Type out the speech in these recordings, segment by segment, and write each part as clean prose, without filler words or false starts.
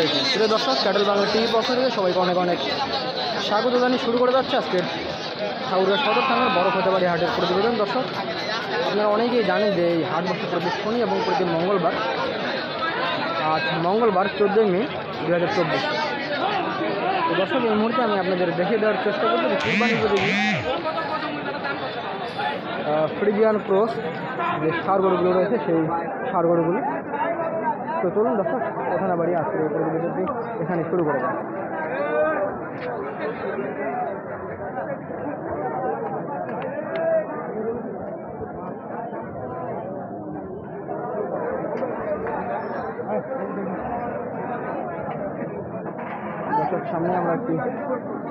আলাইকুম প্রিয় দর্শক, ক্যাটেল বাংলা টিভির পক্ষ থেকে সবাইকে অনেক অনেক স্বাগত জানিয়ে শুরু করে যাচ্ছে আজকের ঠাকুরগাঁ সদর থানার বড় খোঁতাবাড়ি হাটের প্রতিবেদন। দর্শক, আপনারা অনেকেই জানেন যে এই হাট বসে প্রতি শনি এবং প্রতি মঙ্গলবার। আজ মঙ্গলবার 14 মে 2024। তো দর্শক, এই মুহূর্তে আমি আপনাদের দেখিয়ে দেওয়ার চেষ্টা করবো যে কুরবানি উপযোগী ফ্রিজিয়ান ক্রস যে ষাঁড় গরুগুলো রয়েছে সেই ষাঁড় গরুগুলো। তো চলুন দর্শক, কথা না বাড়ি আজকের এই প্রতিবেদনটি এখানে শুরু করে দেয়। দর্শক, সামনে আমরা একটি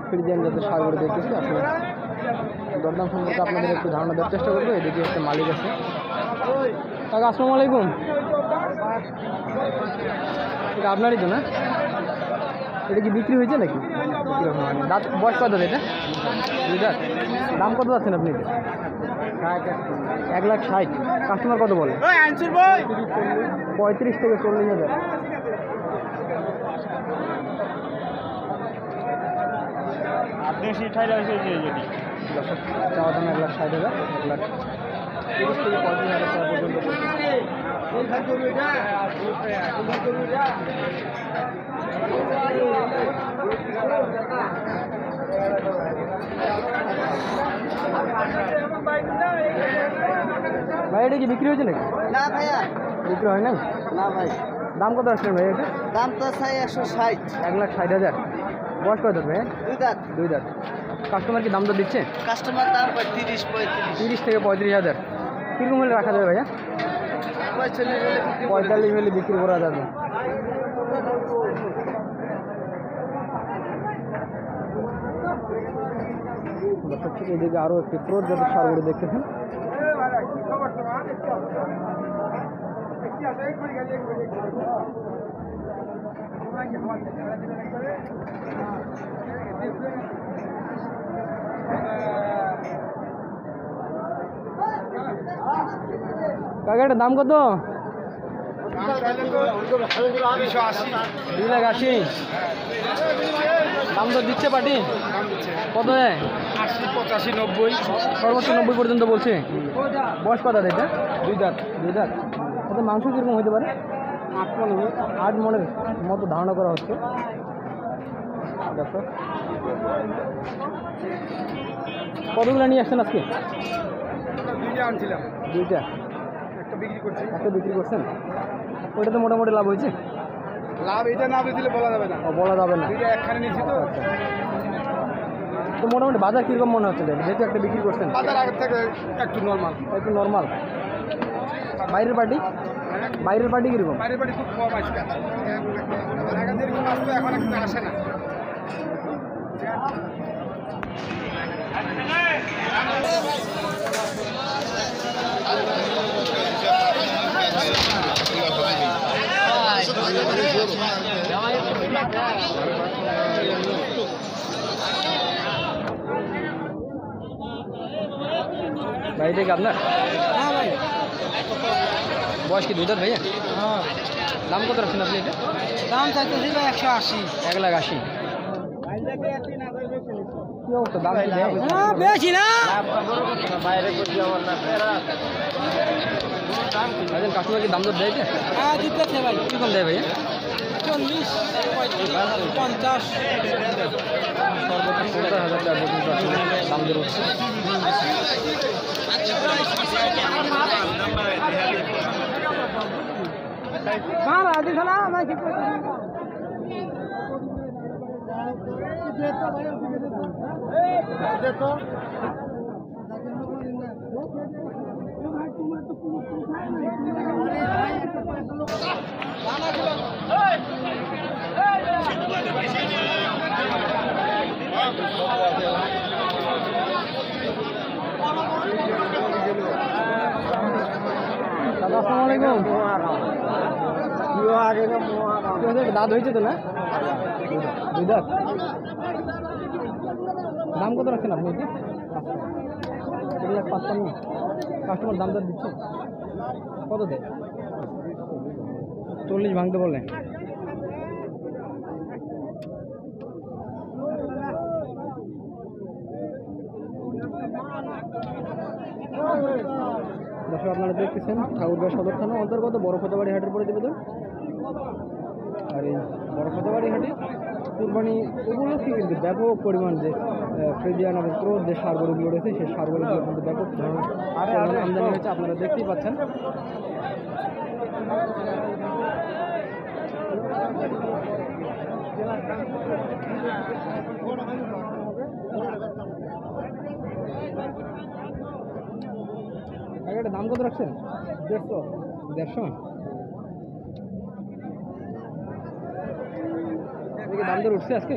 ফ্রিজিয়ান জাতের ষাঁড় গরু দেখতেছি। আসলে দরদাম সম্পর্কে আপনাদের একটু ধারণা দেওয়ার চেষ্টা করবো। এদিকে একটা মালিক আছে। কাকা, আসসালামু আলাইকুম। এটা আপনারই তো না? এটা কি বিক্রি হয়েছে নাকি? দাঁত বয়স কত দাঁত? এটা 2 দাঁত। দাম কত যাচ্ছেন আপনি? 1,60,000। কাস্টমার কত বলে? 35 থেকে 40,000। চাওয়া দাম 1,60,000, 1,30,000 থেকে 35,000 টাকা পর্যন্ত। ভাই, এটা কি বিক্রি হয়েছে নাকি? না ভাইয়া, বিক্রি হয় নাই। না ভাই। দাম কত আসছেন ভাই? এটা দাম তো চাই 160। 1,60,000। বয়স কত ভাই? 2 দাঁত। 2 দাঁত। কাস্টমার কি দাম তো দিচ্ছে? কাস্টমার দাম 30-35। 30 থেকে 35,000। কীরকম হলে রাখা যাবে ভাইয়া? 45 হলে বিক্রি করা যাবে। দর্শক, ঠিক এদিকে আরও একটি ক্রোধ জাতের ষাঁড় গরু দেখতেছেন। কাকা, এটার দাম কত? 2,80,000। দাম তো দিচ্ছে পার্টি? কত দেয়? 80, 85, 90। সর্বোচ্চ 90 পর্যন্ত বলছে। বয়স কত এটা? 2 দাঁত। 2 দাঁত। ওদের মাংস কীরকম হতে পারে? 8 মনের মতো ধারণা করা হচ্ছে। দেখো, কতগুলো নিয়ে আসছেন আজকে? 2টা আনছিলাম। 2টা। একটা বিক্রি করছি। একটা বিক্রি করছেন? ওইটা তো মোটামুটি লাভ হয়েছে। লাভ এটা না দিলে বলা যাবে না। বলা যাবে না। 2টা একখানে নিয়েছি তো। তো মোটামুটি বাজার কীরকম মনে হচ্ছে? যেহেতু একটা বিক্রি করছেন, বাজার আগের থেকে একটু নর্মাল। একটু নর্মাল। বাইরের পার্টি কীরকম? বাইরের বাড়ি খুব কম আজকাল। আগে যেরকম আসতো এখন একটু আসে না। ভাই, এটা কি আপনার? হ্যাঁ ভাই। বয়স কি 2 দাঁত ভাইয়া? হ্যাঁ। দাম কত রাখছেন আপনি এটা? দাম চাইতেছি ভাই 180। 1,80,000। কি অবস্থা? দাম কি দেয়? হ্যাঁ, বেশি না। ভাইজান, কাস্টমার কি দাম দর দেয়? হ্যাঁ, দিতেছে ভাই। কীরকম দেয় ভাইয়া? 40, 35, 50। সর্বোচ্চ 50,000 টাকা পর্যন্ত আসলে দাম দর হচ্ছে। দাদা, আসসালামু আলাইকুম। দাঁত হয়েছে তো না? 2 দাঁত। দাম কত রাখছেন আপনি? 1,55,000। কাস্টমার দাম দর দিচ্ছে কত দেয়? 40 ভাঙতে বললেন। দর্শক আপনারা দেখতেছেন ঠাকুরগাঁ সদর থানা অন্তর্গত বড় খোঁজাবাড়ি হাটের প্রতিবেদন। আর এই বড় খোঁজাবাড়ি হাটে কুরবানি উপলক্ষে কিন্তু ব্যাপক পরিমাণ যে ফ্রিজিয়ান এবং ক্রোধ যে সার গরুগুলো রয়েছে সেই সার গরুগুলো কিন্তু ব্যাপক ধরনের আমদানি হয়েছে, আপনারা দেখতেই পাচ্ছেন। একটা দাম কত রাখছেন? 150 দাম দর উঠছে আজকে?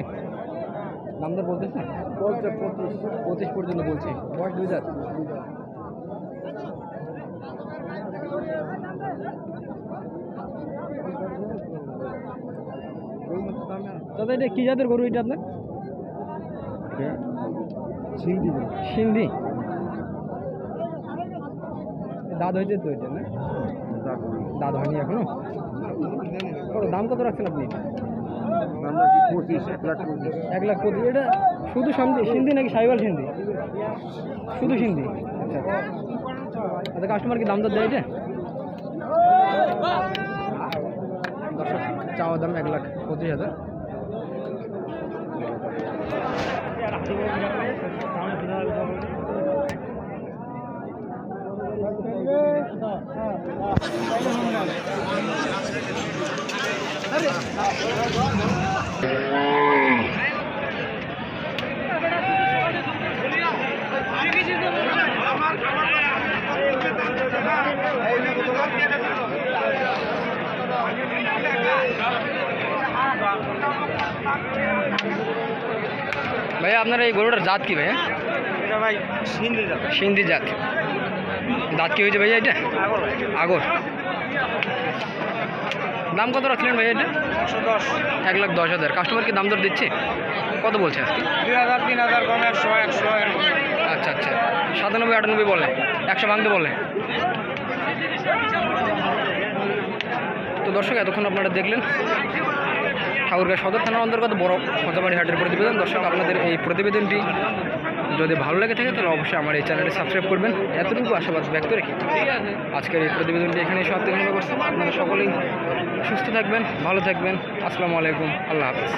দাম দর বলতেছে 25 পর্যন্ত বলছে। বয়স 2 দাঁত। দাদা এটা কি জাতের গরু এটা আপনার? সিন্ধি। দাঁত হয়েছে তো এটা না? দাঁত হয়নি এখনো? দাম কত রাখছেন আপনি? 1,25,000। এটা শুধু সিন্ধি নাকি সাইবাল সিন্ধি? শুধু সিন্ধি। আচ্ছা আচ্ছা, কাস্টমার কি দাম দর দেয় এটা? দর্শক চাওয়া দাম 1,25,000। ভাইয়া আপনার এই গরুটার জাত কি ভাইয়া? এটা ভাই সিন্ধি জাত। দাঁত কি হয়েছে ভাইয়া এটা? আগর। দাম কত রাখলেন ভাইয়া এটা? 1,10,000। কাস্টমার কি দাম দর দিচ্ছে? কত বলছে আজকে? 2,000 3,000 কম 100 এরকম। আচ্ছা আচ্ছা, 97 98 বলে, 100 ভাঙতে বলে। তো দর্শক এতক্ষণ আপনারা দেখলেন ঠাকুরগাঁ সদর থানার অন্তর্গত বড় খোঁজাবাড়ি হাটের প্রতিবেদন। দর্শক আপনাদের এই প্রতিবেদনটি যদি ভালো লেগে থাকে তাহলে অবশ্যই আমার এই চ্যানেলটি সাবস্ক্রাইব করবেন। এতটুকু আশাবাদ ব্যক্ত রেখে আজকের এই প্রতিবেদনটি এখানেই সমাপ্তি ঘোষণা করছি। আপনারা সকলেই সুস্থ থাকবেন, ভালো থাকবেন। আসসালামু আলাইকুম, আল্লাহ হাফেজ।